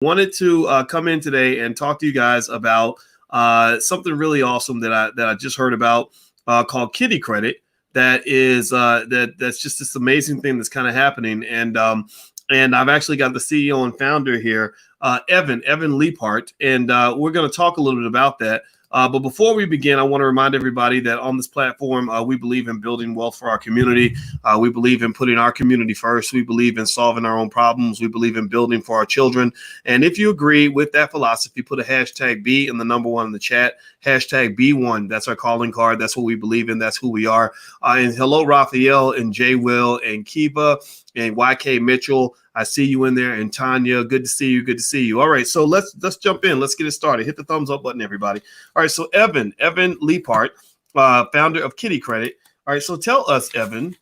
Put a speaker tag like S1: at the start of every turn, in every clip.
S1: Wanted to come in today and talk to you guys about something really awesome that I just heard about called Kitty Credit. That's just this amazing thing that's kind of happening, and I've actually got the CEO and founder here, Evan Leapart, and we're going to talk a little bit about that. But before we begin, I want to remind everybody that on this platform, we believe in building wealth for our community. We believe in putting our community first. We believe in solving our own problems. We believe in building for our children. And if you agree with that philosophy, put a hashtag B and the number one in the chat, hashtag B1. That's our calling card. That's what we believe in. That's who we are. And hello, Raphael and Jay Will and Kiva and YK Mitchell. I see you in there, and Tanya. Good to see you. Good to see you. All right, so let's jump in. Let's get it started. Hit the thumbs up button, everybody. All right, so Evan Leapart, founder of Kitty Credit. All right, so tell us, Evan,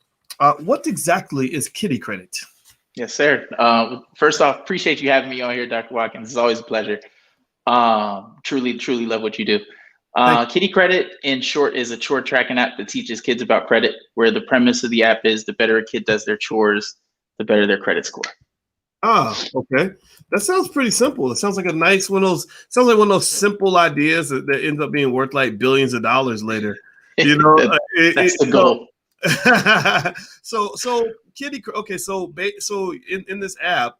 S1: what exactly is Kitty Credit?
S2: Yes, sir. First off, appreciate you having me on here, Dr. Watkins. It's always a pleasure. Truly love what you do. Kitty Credit, in short, is a chore tracking app that teaches kids about credit, where the premise of the app is the better a kid does their chores, the better their credit score.
S1: Okay. That sounds pretty simple. It sounds like a nice one of those simple ideas that ends up being worth like billions of dollars later. You know,
S2: that's the goal.
S1: So Kitty. Okay, so in this app,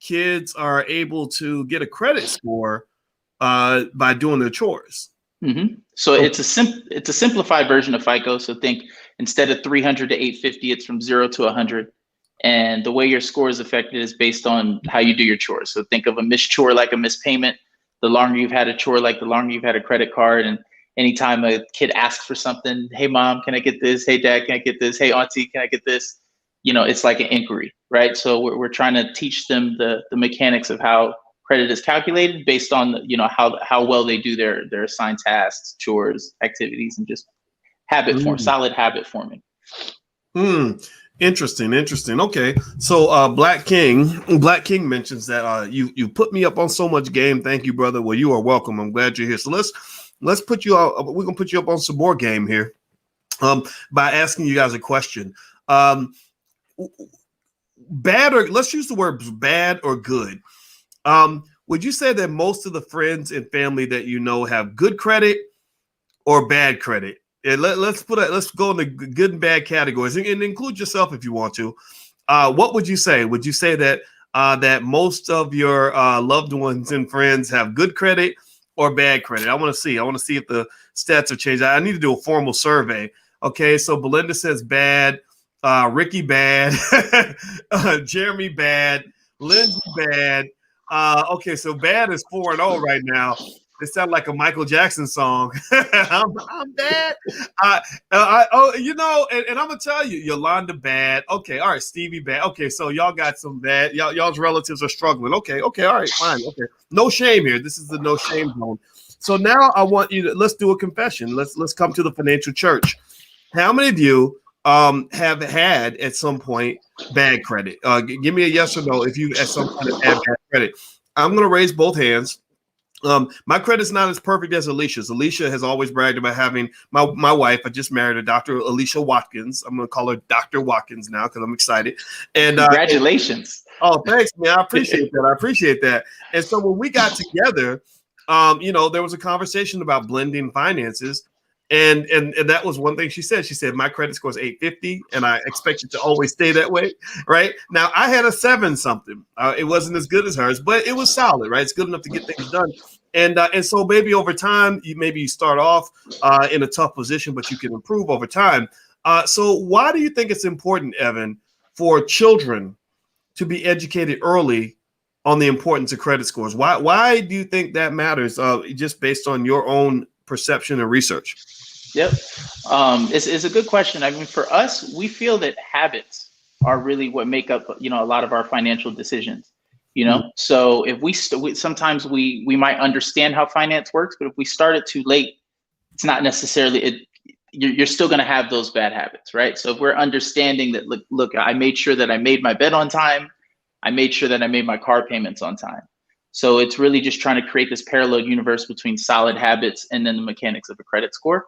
S1: kids are able to get a credit score by doing their chores.
S2: Mm-hmm. So it's a simplified version of FICO. So think instead of 300 to 850, it's from 0 to 100. And the way your score is affected is based on how you do your chores. So think of a missed chore like a missed payment. The longer you've had a chore, like the longer you've had a credit card. And anytime a kid asks for something, hey, mom, can I get this? Hey, dad, can I get this? Hey, auntie, can I get this? You know, it's like an inquiry, right? So we're trying to teach them the mechanics of how credit is calculated based on, how well they do their assigned tasks, chores, activities, and just solid habit forming.
S1: Interesting. Okay, so Black King mentions that you put me up on so much game. Thank you, brother. Well, you are welcome. I'm glad you're here. So let's put you out. We're gonna put you up on some more game here, by asking you guys a question. Bad, or let's use the word bad or good. Would you say that most of the friends and family that you know have good credit or bad credit? Yeah, let's go in the good and bad categories and include yourself if you want to. What would you say? Would you say that that most of your loved ones and friends have good credit or bad credit? I want to see if the stats have changed. I need to do a formal survey. Okay, so Belinda says bad, Ricky bad, Jeremy bad, Lindsay bad. Okay, so bad is 4-0 right now. It sounds like a Michael Jackson song. I'm bad. And I'm gonna tell you, Yolanda bad. Okay, all right, Stevie bad. Okay, so y'all got some bad. Y'all's relatives are struggling. Okay, all right, fine. Okay, no shame here. This is the no shame zone. So now I want you to let's do a confession. Let's come to the financial church. How many of you have had at some point bad credit? Give me a yes or no if you at some point have had bad credit. I'm gonna raise both hands. My credit's not as perfect as Alicia's. Alicia has always bragged about having my wife. I just married her, Dr. Alicia Watkins. I'm going to call her Dr. Watkins now because I'm excited. And
S2: congratulations.
S1: Thanks, man. I appreciate that. And so when we got together, there was a conversation about blending finances. And that was one thing she said. She said, my credit score is 850, and I expect it to always stay that way, right? Now, I had a 7-something. It wasn't as good as hers, but it was solid, right? It's good enough to get things done. And so maybe over time, you start off in a tough position, but you can improve over time. So why do you think it's important, Evan, for children to be educated early on the importance of credit scores? Why do you think that matters, just based on your own perception and research?
S2: Yep. It's a good question. I mean, for us, we feel that habits are really what make up, a lot of our financial decisions, Mm-hmm. So if sometimes we might understand how finance works, but if we start it too late, it's not necessarily it. You're still going to have those bad habits, right? So if we're understanding that, look, I made sure that I made my bed on time. I made sure that I made my car payments on time. So it's really just trying to create this parallel universe between solid habits and then the mechanics of a credit score.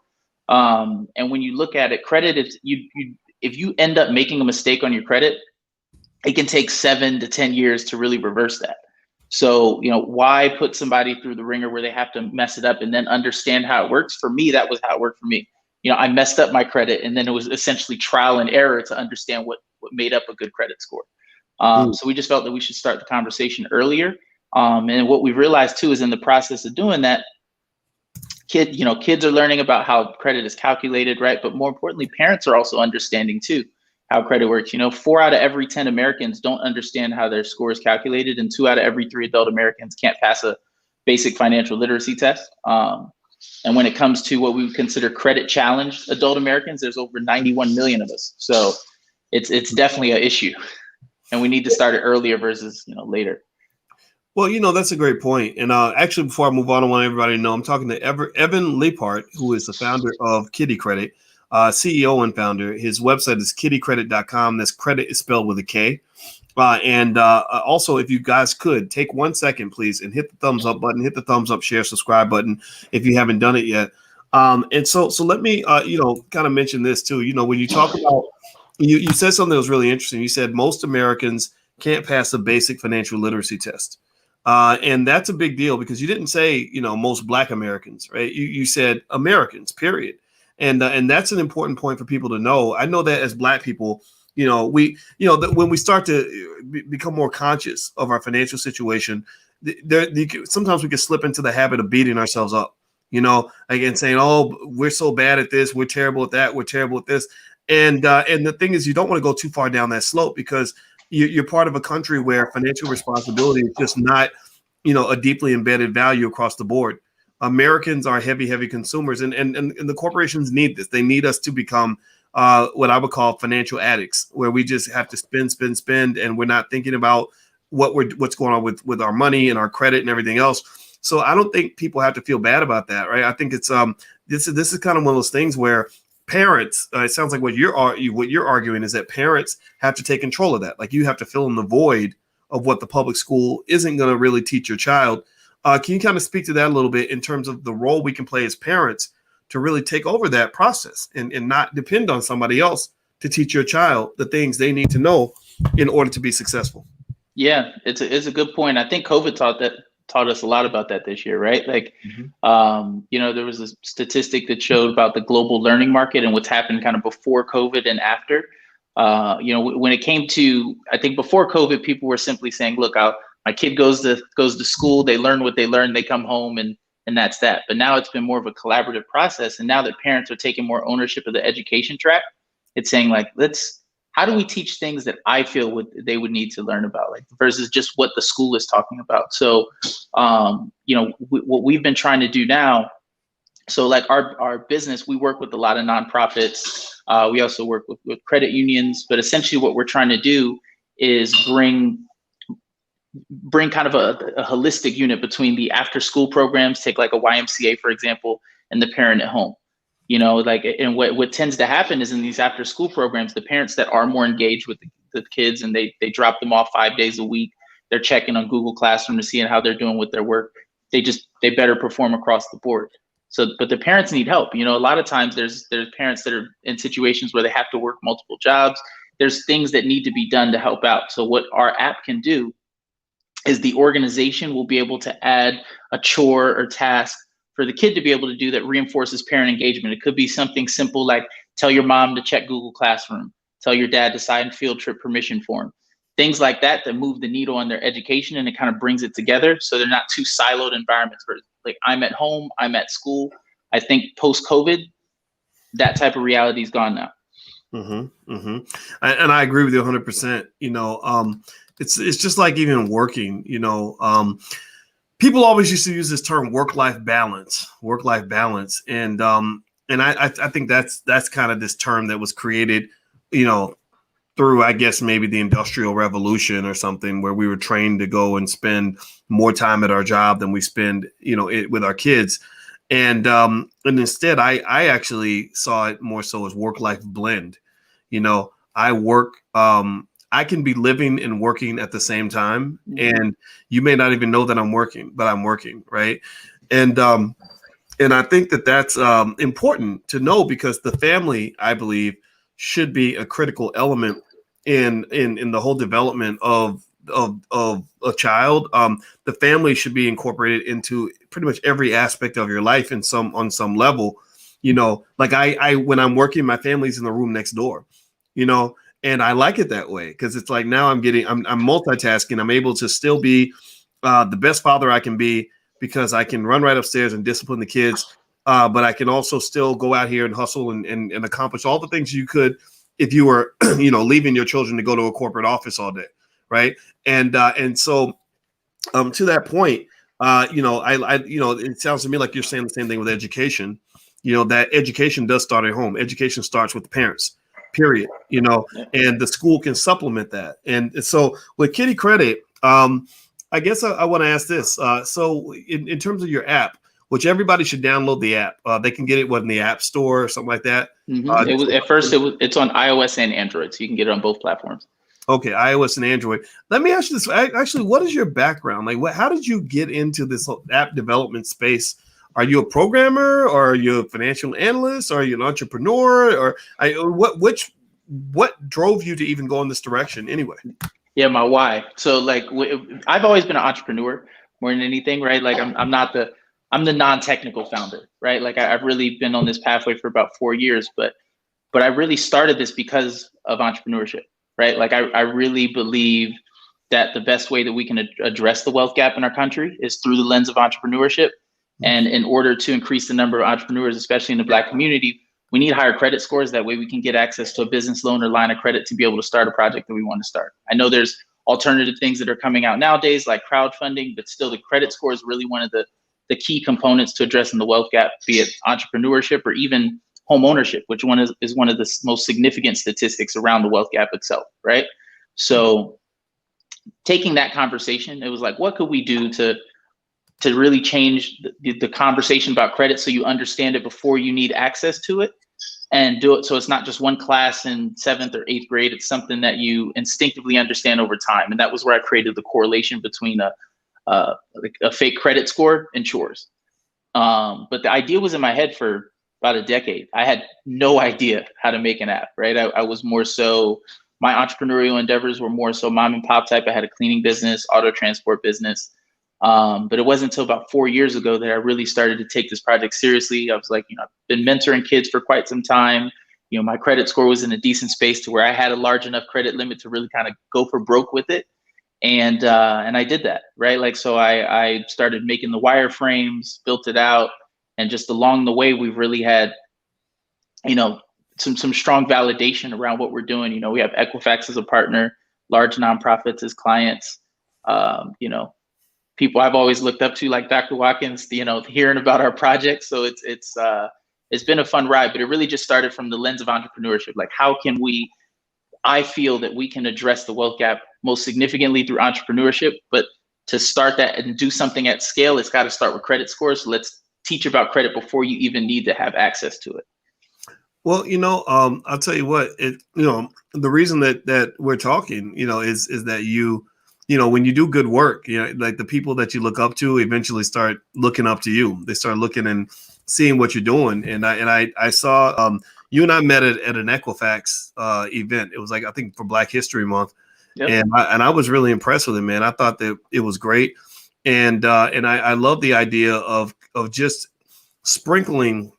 S2: And when you look at it, credit, if you end up making a mistake on your credit, it can take 7 to 10 years to really reverse that. So, why put somebody through the ringer where they have to mess it up and then understand how it works? For me, that was how it worked for me. I messed up my credit, and then it was essentially trial and error to understand what made up a good credit score. So we just felt that we should start the conversation earlier. And what we realized too is in the process of doing that, kids are learning about how credit is calculated, right? But more importantly, parents are also understanding too how credit works. 4 out of every 10 Americans don't understand how their score is calculated, and 2 out of every 3 adult Americans can't pass a basic financial literacy test. And when it comes to what we would consider credit challenged adult Americans, there's over 91 million of us. So it's definitely an issue, and we need to start it earlier versus later.
S1: Well, that's a great point. And actually, before I move on, I want everybody to know I'm talking to Evan Leapart, who is the founder of Kitty Credit, CEO and founder. His website is kittycredit.com. That's credit is spelled with a K. And also, if you guys could take 1 second, please, and hit the thumbs up button, hit the thumbs up, share, subscribe button if you haven't done it yet. And so let me, kind of mention this too. When you talk about, you said something that was really interesting. You said most Americans can't pass a basic financial literacy test. And that's a big deal because you didn't say, most Black Americans, right? You said Americans, period. And that's an important point for people to know. I know that as Black people, when we start to become more conscious of our financial situation, sometimes we can slip into the habit of beating ourselves up, again, saying, oh, we're so bad at this. We're terrible at that. We're terrible at this. And the thing is, you don't want to go too far down that slope because you're part of a country where financial responsibility is just not, a deeply embedded value across the board. Americans are heavy consumers, and the corporations need this. They need us to become what I would call financial addicts, where we just have to spend, and we're not thinking about what's going on with our money and our credit and everything else. So I don't think people have to feel bad about that, right? I think it's this is kind of one of those things where parents, it sounds like what you're arguing is that parents have to take control of that. Like you have to fill in the void of what the public school isn't going to really teach your child. Can you kind of speak to that a little bit in terms of the role we can play as parents to really take over that process and not depend on somebody else to teach your child the things they need to know in order to be successful?
S2: Yeah, it's a good point. I think COVID taught us a lot about that this year, right? Like, there was a statistic that showed about the global learning market and what's happened kind of before COVID and after. When it came to, I think before COVID, people were simply saying, look, my kid goes to school, they learn what they learn, they come home, and that's that. But now it's been more of a collaborative process. And now that parents are taking more ownership of the education track, it's saying like, how do we teach things that I feel they would need to learn about, like versus just what the school is talking about. So, what we've been trying to do now, so like our business, we work with a lot of nonprofits. We also work with credit unions, but essentially what we're trying to do is bring kind of a holistic unit between the after school programs, take like a YMCA, for example, and the parent at home. And what tends to happen is in these after school programs, the parents that are more engaged with the kids and they drop them off 5 days a week, they're checking on Google Classroom to see how they're doing with their work. They better perform across the board. So, but the parents need help. A lot of times there's parents that are in situations where they have to work multiple jobs. There's things that need to be done to help out. So what our app can do is the organization will be able to add a chore or task for the kid to be able to do that reinforces parent engagement. It could be something simple like tell your mom to check Google Classroom, tell your dad to sign field trip permission form, things like that move the needle on their education, and it kind of brings it together so they're not two siloed environments where like I'm at home, I'm at school. I think post-COVID, that type of reality is gone now.
S1: And I agree with you 100%. It's just like even working, people always used to use this term work-life balance. And I think that's kind of this term that was created, through, I guess, maybe the Industrial Revolution or something, where we were trained to go and spend more time at our job than we spend, with our kids. And instead, I actually saw it more so as work-life blend. I work, I can be living and working at the same time, and you may not even know that I'm working, but I'm working, right? And I think that's important to know, because the family, I believe, should be a critical element in the whole development of of a child, the family should be incorporated into pretty much every aspect of your life on some level. Like I when I'm working, my family's in the room next door, and I like it that way because it's like now I'm multitasking. I'm able to still be the best father I can be because I can run right upstairs and discipline the kids. But I can also still go out here and hustle and accomplish all the things you could if you were, leaving your children to go to a corporate office all day, right? And so to that point, it sounds to me like you're saying the same thing with education. That education does start at home. Education starts with the parents, period. And the school can supplement that. And so with Kitty Credit, I guess I want to ask this. So in terms of your app, which everybody should download the app. They can get it in the App Store or something like that.
S2: It's on iOS and Android, so you can get it on both platforms.
S1: Okay, iOS and Android. Let me ask you this. Actually, what is your background? Like, how did you get into this app development space? Are you a programmer, or are you a financial analyst, or are you an entrepreneur, or what drove you to even go in this direction anyway?
S2: Yeah, my why. So like, I've always been an entrepreneur more than anything, right? Like I'm the non-technical founder, right? Like I've really been on this pathway for about 4 years, but I really started this because of entrepreneurship, right? Like I really believe that the best way that we can address the wealth gap in our country is through the lens of entrepreneurship. And in order to increase the number of entrepreneurs, especially in the Black community, we need higher credit scores. That way we can get access to a business loan or line of credit to be able to start a project that we want to start. I know there's alternative things that are coming out nowadays, like crowdfunding, but still the credit score is really one of the key components to addressing the wealth gap, be it entrepreneurship or even home ownership, which is one of the most significant statistics around the wealth gap itself, right? So taking that conversation, it was like, what could we do to really change the conversation about credit so you understand it before you need access to it, and do it so it's not just one class in 7th or 8th grade, it's something that you instinctively understand over time. And that was where I created the correlation between a fake credit score and chores. But the idea was in my head for about a decade. I had no idea how to make an app, right? I was more so, my entrepreneurial endeavors were more so mom and pop type. I had a cleaning business, auto transport business. But it wasn't until about 4 years ago that I really started to take this project seriously. I was like, I've been mentoring kids for quite some time. My credit score was in a decent space to where I had a large enough credit limit to really kind of go for broke with it. And I did that, right? Like, so I started making the wireframes, built it out. And just along the way, we've really had, some strong validation around what we're doing. We have Equifax as a partner, large nonprofits as clients, people I've always looked up to, like Dr. Watkins, hearing about our project. So it's been a fun ride, but it really just started from the lens of entrepreneurship. Like, how can I feel that we can address the wealth gap most significantly through entrepreneurship, but to start that and do something at scale, it's got to start with credit scores. So let's teach about credit before you even need to have access to it.
S1: Well, I'll tell you what, the reason that we're talking, is that when you do good work, like the people that you look up to eventually start looking up to you. They start looking and seeing what you're doing. And I saw you and I met at an Equifax event. It was like, I think for Black History Month. Yep. And I was really impressed with it, man. I thought that it was great. And I love the idea of just sprinkling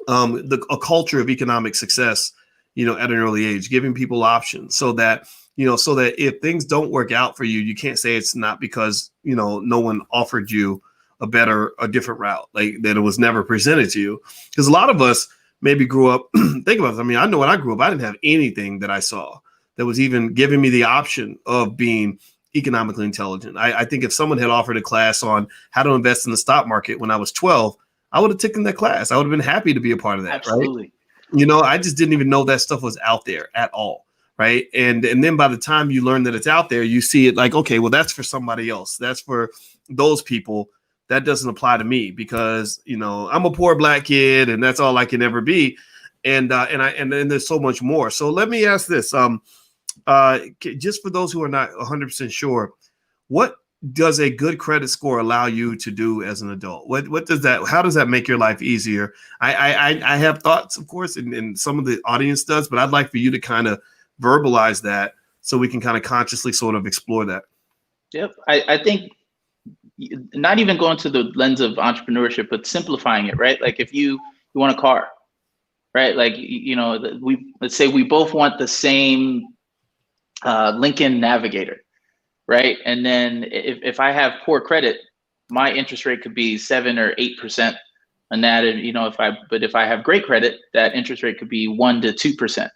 S1: a culture of economic success, at an early age, giving people options so that if things don't work out for you, you can't say it's not because, no one offered you a different route, like that it was never presented to you. Because a lot of us maybe grew up, think about it. I mean, I know when I grew up, I didn't have anything that I saw that was even giving me the option of being economically intelligent. I think if someone had offered a class on how to invest in the stock market when I was 12, I would have taken that class. I would have been happy to be a part of that.
S2: Absolutely.
S1: Right? I just didn't even know that stuff was out there at all. Right. And then by the time you learn that it's out there, you see it like, okay, well, that's for somebody else. That's for those people. That doesn't apply to me because, I'm a poor Black kid and that's all I can ever be. And then there's so much more. So let me ask this. Just for those who are not 100% sure, what does a good credit score allow you to do as an adult? How does that make your life easier? I have thoughts, of course, and some of the audience does, but I'd like for you to kind of verbalize that so we can kind of consciously sort of explore that.
S2: Yep. I think not even going to the lens of entrepreneurship, but simplifying it, right? Like if you want a car, right? Like, let's say we both want the same Lincoln Navigator, right? And then if I have poor credit, my interest rate could be 7 or 8% on that. And, if I have great credit, that interest rate could be 1 to 2%,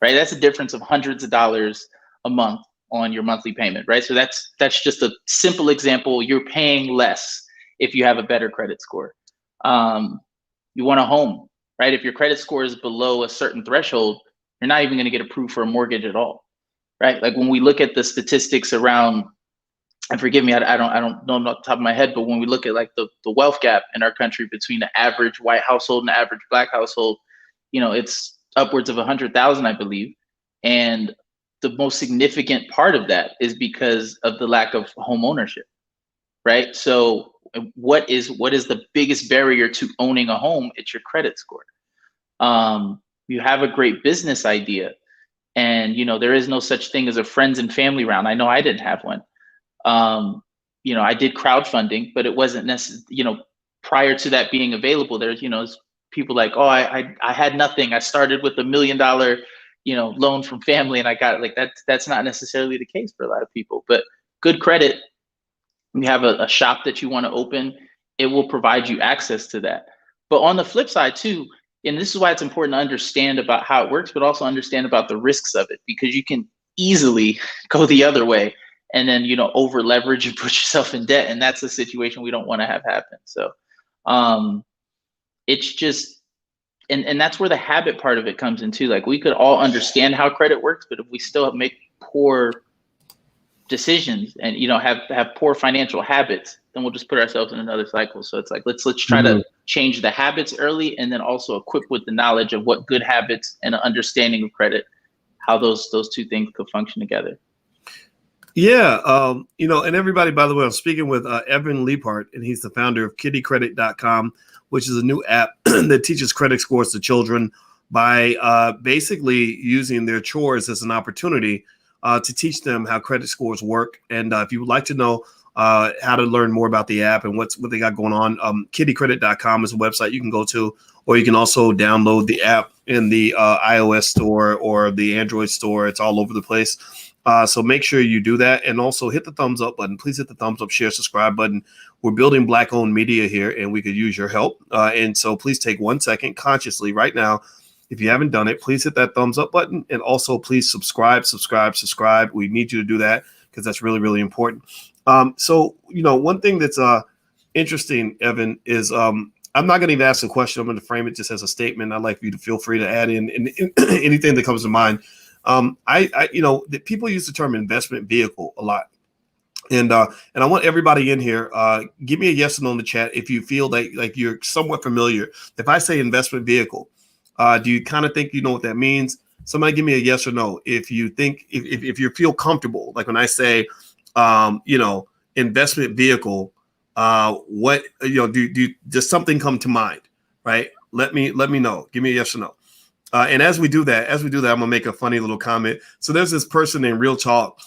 S2: right? That's a difference of hundreds of dollars a month on your monthly payment, right? So that's just a simple example. You're paying less if you have a better credit score. You want a home, right? If your credit score is below a certain threshold, you're not even going to get approved for a mortgage at all, right? Like when we look at the statistics around, and forgive me, I don't know off the top of my head, but when we look at like the wealth gap in our country between the average white household and the average black household, it's upwards of 100,000, I believe. And the most significant part of that is because of the lack of home ownership, right? So what is the biggest barrier to owning a home? It's your credit score. You have a great business idea, and there is no such thing as a friends and family round. I know I didn't have one. I did crowdfunding, but it wasn't necessarily, prior to that being available, there's people like, oh, I had nothing. I started with $1 million loan from family and I got it. Like that's not necessarily the case for a lot of people. But good credit, you have a shop that you want to open, it will provide you access to that. But on the flip side too, and this is why it's important to understand about how it works, but also understand about the risks of it, because you can easily go the other way and then over leverage and put yourself in debt, and that's a situation we don't want to have happen. So it's just, and that's where the habit part of it comes into. Like we could all understand how credit works, but if we still make poor decisions and have poor financial habits, then we'll just put ourselves in another cycle. So it's like let's try to change the habits early, and then also equip with the knowledge of what good habits and an understanding of credit, how those two things could function together.
S1: Yeah. And everybody, by the way, I'm speaking with Evan Leapart, and he's the founder of kittycredit.com, which is a new app that teaches credit scores to children by basically using their chores as an opportunity to teach them how credit scores work. And if you would like to know how to learn more about the app and what they got going on, kittycredit.com is a website you can go to, or you can also download the app in the iOS store or the Android store. It's all over the place. So make sure you do that, and also hit the thumbs up button. Please hit the thumbs up, share, subscribe button. We're building Black-owned media here, and we could use your help. And so please take 1 second consciously right now. If you haven't done it, please hit that thumbs up button, and also please subscribe. We need you to do that because that's really, really important. So one thing that's interesting, Evan, is I'm not going to even ask a question. I'm going to frame it just as a statement. I'd like you to feel free to add in anything that comes to mind. That people use the term investment vehicle a lot. And I want everybody in here, give me a yes or no in the chat if you feel like you're somewhat familiar. If I say investment vehicle, do you kind of think you know what that means? Somebody give me a yes or no if you think, if you feel comfortable. Like when I say, investment vehicle, what does something come to mind? Right? Let me know. Give me a yes or no. And as we do that, I'm gonna make a funny little comment. So there's this person named Real Talk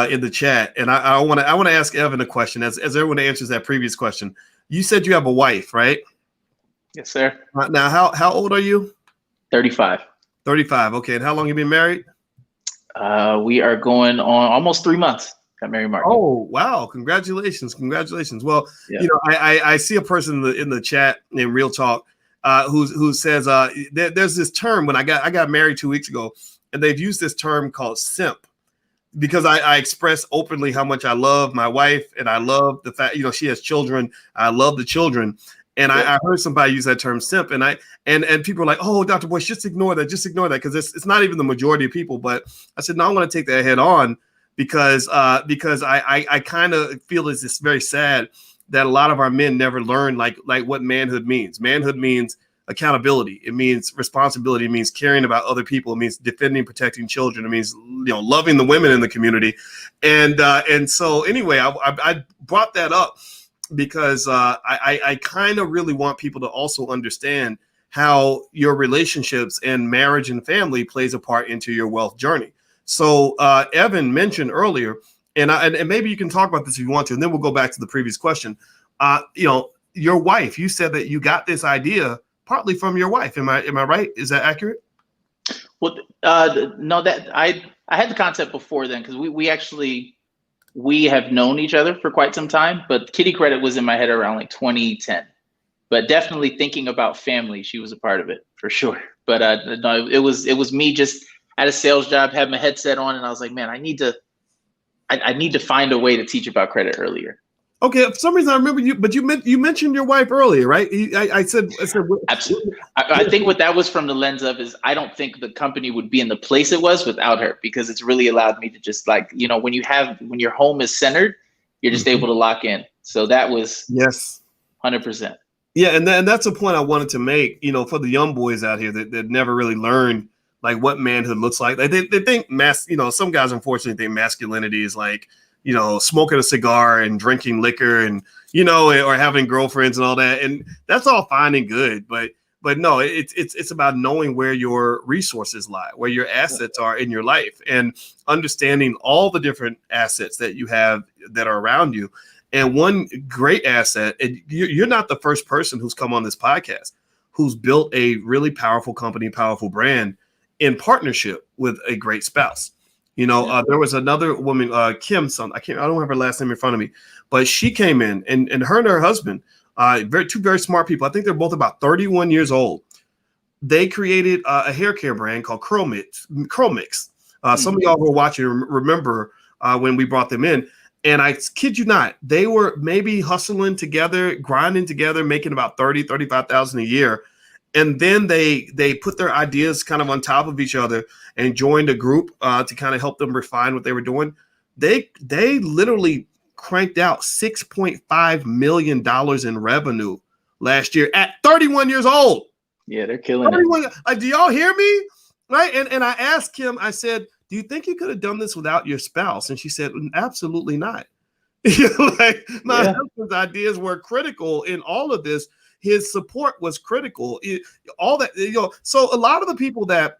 S1: in the chat, and I want to ask Evan a question as everyone answers that previous question. You said you have a wife, right?
S2: Yes, sir.
S1: Now, how old are you?
S2: 35.
S1: 35. Okay. And how long have you been married?
S2: We are going on almost 3 months. Got married March.
S1: Oh, wow. Congratulations. Well, yeah. I see a person in the chat named Real Talk who says there's this term when I got married 2 weeks ago, and they've used this term called simp, because I express openly how much I love my wife, and I love the fact, she has children. I love the children. And I heard somebody use that term simp, and people are like, oh, Dr. Boyce, just ignore that, because it's not even the majority of people. But I said, no, I want to take that head on because I kind of feel it's very sad that a lot of our men never learn like what manhood means. Manhood means accountability. It means responsibility. It means caring about other people. It means defending, protecting children. It means loving the women in the community. And so anyway, I brought that up because I kind of really want people to also understand how your relationships and marriage and family plays a part into your wealth journey. So Evan mentioned earlier, and maybe you can talk about this if you want to, and then we'll go back to the previous question. Your wife, you said that you got this idea partly from your wife. Am I right? Is that accurate?
S2: Well, no, that I had the concept before then, because we have known each other for quite some time, but Kitty Credit was in my head around like 2010. But definitely thinking about family, she was a part of it for sure. But no, it was me just at a sales job, had my headset on, and I was like, man, I need to find a way to teach about credit earlier.
S1: Okay, for some reason I remember you, but you mentioned your wife earlier, right? I said
S2: absolutely. I think what that was from the lens of is I don't think the company would be in the place it was without her, because it's really allowed me to just when your home is centered, you're just able to lock in. So that was 100%.
S1: Yeah, and that's a point I wanted to make, for the young boys out here that never really learned like what manhood looks like. Like they think some guys unfortunately think masculinity is like, smoking a cigar and drinking liquor and, or having girlfriends and all that. And that's all fine and good. But no, it's about knowing where your resources lie, where your assets are in your life, and understanding all the different assets that you have that are around you. And one great asset, and you're not the first person who's come on this podcast who's built a really powerful company, powerful brand in partnership with a great spouse. There was another woman, Kim, I don't have her last name in front of me, but she came in and her and her husband, two very smart people. I think they're both about 31 years old. They created a hair care brand called Curl Mix. Some of y'all who are watching remember when we brought them in. And I kid you not, they were maybe hustling together, grinding together, making about $35,000 a year. And then they put their ideas kind of on top of each other and joined a group to kind of help them refine what they were doing. They literally cranked out $6.5 million in revenue last year at 31 years old.
S2: Yeah, they're killing it.
S1: Like, do y'all hear me? Right. And I asked Kim, I said, do you think you could have done this without your spouse? And she said, absolutely not. Like my husband's ideas were critical in all of this. His support was critical. All that, so a lot of the people that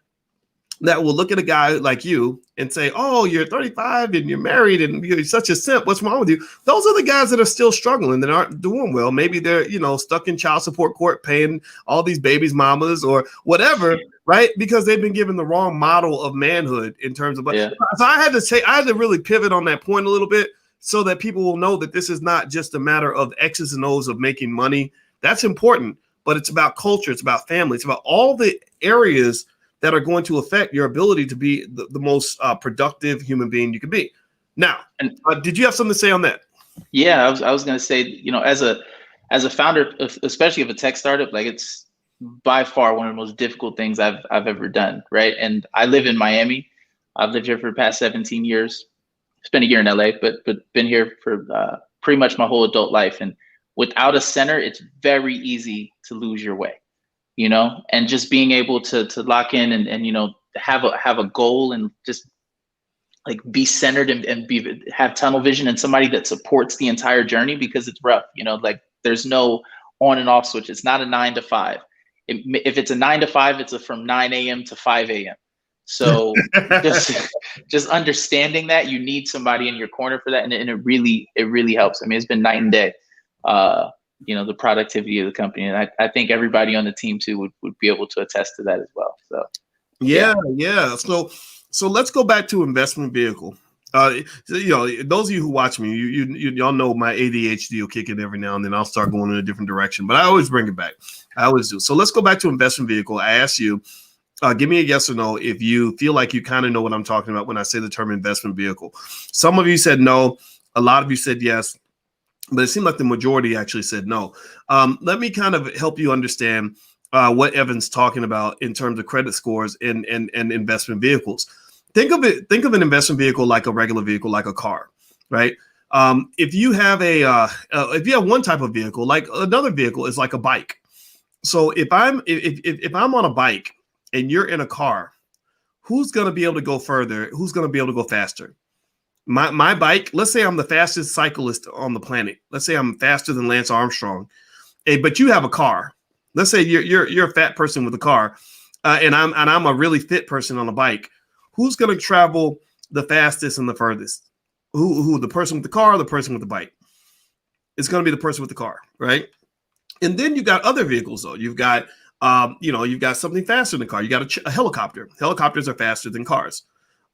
S1: will look at a guy like you and say, oh, you're 35 and you're married and you're such a simp. What's wrong with you? Those are the guys that are still struggling, that aren't doing well. Maybe they're, stuck in child support court paying all these babies' mamas or whatever, right? Because they've been given the wrong model of manhood in terms of. So I had to really pivot on that point a little bit so that people will know that this is not just a matter of X's and O's of making money. That's important, but it's about culture. It's about family. It's about all the areas that are going to affect your ability to be the most productive human being you can be. Now, did you have something to say on that?
S2: Yeah, I was going to say, as a founder, especially of a tech startup, like it's by far one of the most difficult things I've ever done, right? And I live in Miami. I've lived here for the past 17 years. Spent a year in LA, but been here for pretty much my whole adult life. And without a center, it's very easy to lose your way. And just being able to lock in and have a goal and just like be centered and have tunnel vision and somebody that supports the entire journey, because it's rough, like there's no on and off switch. It's not a 9 to 5. If it's a 9 to 5, it's from 9 a.m. to 5 a.m. So just understanding that you need somebody in your corner for that. And it really helps. I mean, it's been night and day. The productivity of the company. And I think everybody on the team too would be able to attest to that as well. So
S1: yeah. So let's go back to investment vehicle. Those of you who watch me, y'all know my ADHD will kick in every now and then. I'll start going in a different direction, but I always bring it back. I always do. So let's go back to investment vehicle. I ask you, give me a yes or no if you feel like you kind of know what I'm talking about when I say the term investment vehicle. Some of you said no. A lot of you said yes. But it seemed like the majority actually said no. Let me kind of help you understand what Evan's talking about in terms of credit scores and investment vehicles. Think of an investment vehicle like a regular vehicle, like a car, right? If you have one type of vehicle, like another vehicle is like a bike. So if I'm on a bike and you're in a car, who's going to be able to go further? Who's going to be able to go faster? My bike, let's say I'm the fastest cyclist on the planet. Let's say I'm faster than Lance Armstrong. But you have a car. Let's say you're a fat person with a car, and I'm a really fit person on a bike. who's going to travel the fastest and the furthest? Who the person with the car or the person with the bike? It's going to be the person with the car, right? And then you got other vehicles though. You've got you've got something faster than a car. You got a helicopter. Helicopters are faster than cars.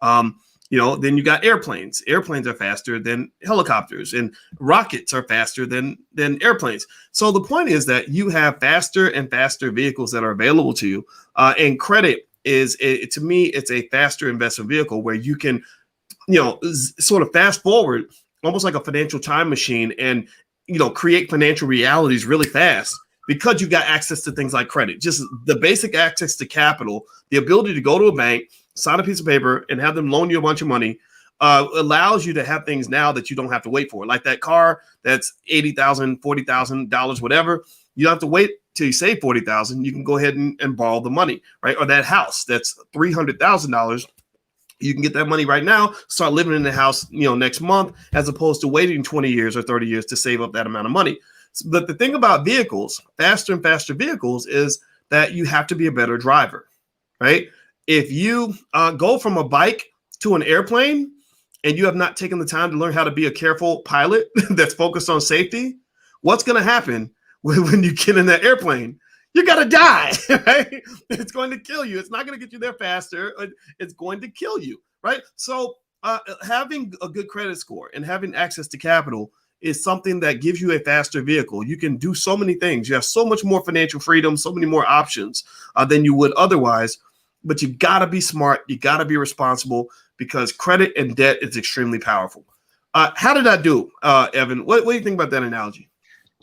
S1: Then you got airplanes. Airplanes are faster than helicopters, and rockets are faster than airplanes. So the point is that you have faster and faster vehicles that are available to you, and credit is, to me, it's a faster investment vehicle where you can, sort of fast forward, almost like a financial time machine, and create financial realities really fast because you've got access to things like credit, just the basic access to capital, the ability to go to a bank, sign a piece of paper, and have them loan you a bunch of money, allows you to have things now that you don't have to wait for. Like that car that's $80,000, $40,000, whatever. You don't have to wait till you save $40,000. You can go ahead and borrow the money, right? Or that house that's $300,000. You can get that money right now, start living in the house, next month, as opposed to waiting 20 years or 30 years to save up that amount of money. But the thing about vehicles, faster and faster vehicles, is that you have to be a better driver, right? If you go from a bike to an airplane and you have not taken the time to learn how to be a careful pilot that's focused on safety, what's going to happen when you get in that airplane? You're going to die, right? It's going to kill you. It's not going to get you there faster. It's going to kill you, right? So having a good credit score and having access to capital is something that gives you a faster vehicle. You can do so many things. You have so much more financial freedom, so many more options than you would otherwise. But you got to be smart. You got to be responsible, because credit and debt is extremely powerful. How did I do, Evan? What do you think about that analogy?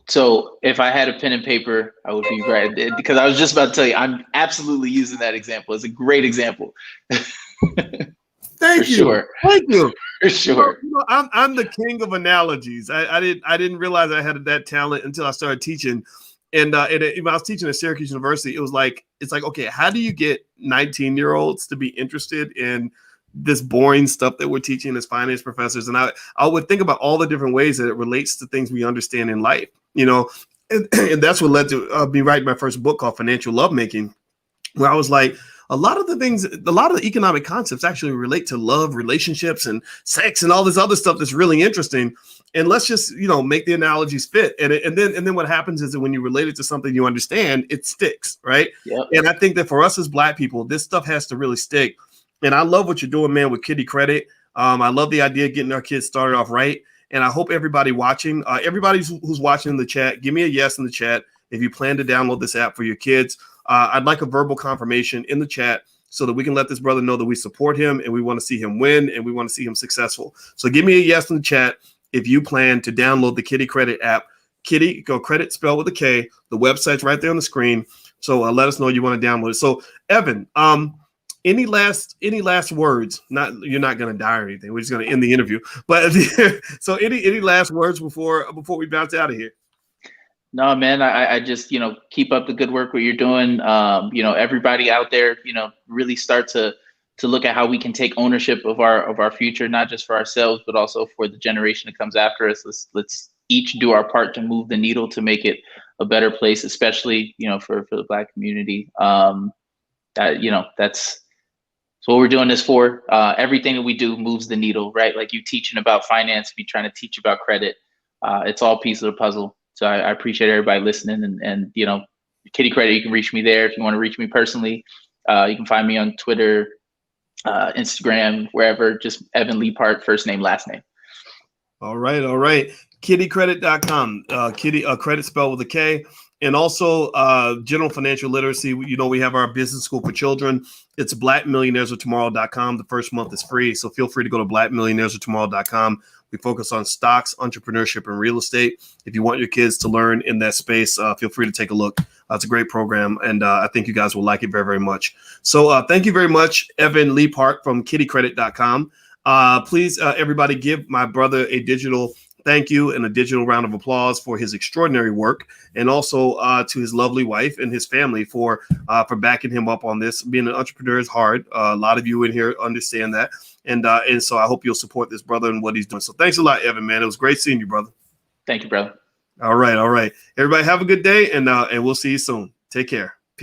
S2: So if I had a pen and paper, I would be right, because I was just about to tell you, I'm absolutely using that example. It's a great example.
S1: Thank you.
S2: Sure.
S1: Thank you.
S2: For sure.
S1: I'm the king of analogies. I didn't realize I had that talent until I started teaching. And when I was teaching at Syracuse University, it's like, okay, how do you get 19-year-olds to be interested in this boring stuff that we're teaching as finance professors? And I would think about all the different ways that it relates to things we understand in life, and that's what led to me writing my first book called Financial Lovemaking, where I was like, a lot of the economic concepts actually relate to love, relationships, and sex, and all this other stuff that's really interesting. And let's just, make the analogies fit. And then what happens is that when you relate it to something you understand, it sticks, right?
S2: Yep.
S1: And I think that for us as Black people, this stuff has to really stick. And I love what you're doing, man, with Kiddie Credit. I love the idea of getting our kids started off right. And I hope everybody watching, everybody who's watching in the chat, give me a yes in the chat if you plan to download this app for your kids. I'd like a verbal confirmation in the chat so that we can let this brother know that we support him and we want to see him win and we want to see him successful. So give me a yes in the chat if you plan to download the Kiddie Credit app. Kiddie, go credit spelled with a K. The website's right there on the screen. So let us know you want to download it. So Evan, any last words? You're not going to die or anything. We're just going to end the interview. But so any last words before we bounce out of here?
S2: No, man, I just, keep up the good work what you're doing. Everybody out there, really start to look at how we can take ownership of our future, not just for ourselves, but also for the generation that comes after us. Let's each do our part to move the needle to make it a better place, especially, for the Black community. That's what we're doing this for. Everything that we do moves the needle, right? Like you teaching about finance, me trying to teach about credit. It's all pieces of the puzzle. So I appreciate everybody listening, and Kiddie Credit, you can reach me there. If you want to reach me personally, you can find me on Twitter, Instagram, wherever, just Evan Leapart, first name, last name.
S1: All right. KiddieCredit.com, credit spelled with a K. And also general financial literacy. We have our business school for children. It's blackmillionairesoftomorrow.com. The first month is free. So feel free to go to blackmillionairesoftomorrow.com. We focus on stocks, entrepreneurship, and real estate. If you want your kids to learn in that space, feel free to take a look. It's a great program, and I think you guys will like it very, very much. So thank you very much, Evan Leapart from KiddieCredit.com. Please, everybody, give my brother a digital thank you and a digital round of applause for his extraordinary work, and also to his lovely wife and his family for backing him up on this. Being an entrepreneur is hard. A lot of you in here understand that. And so I hope you'll support this brother and what he's doing. So thanks a lot, Evan, man. It was great seeing you, brother.
S2: Thank you, brother.
S1: All right. Everybody have a good day, and we'll see you soon. Take care.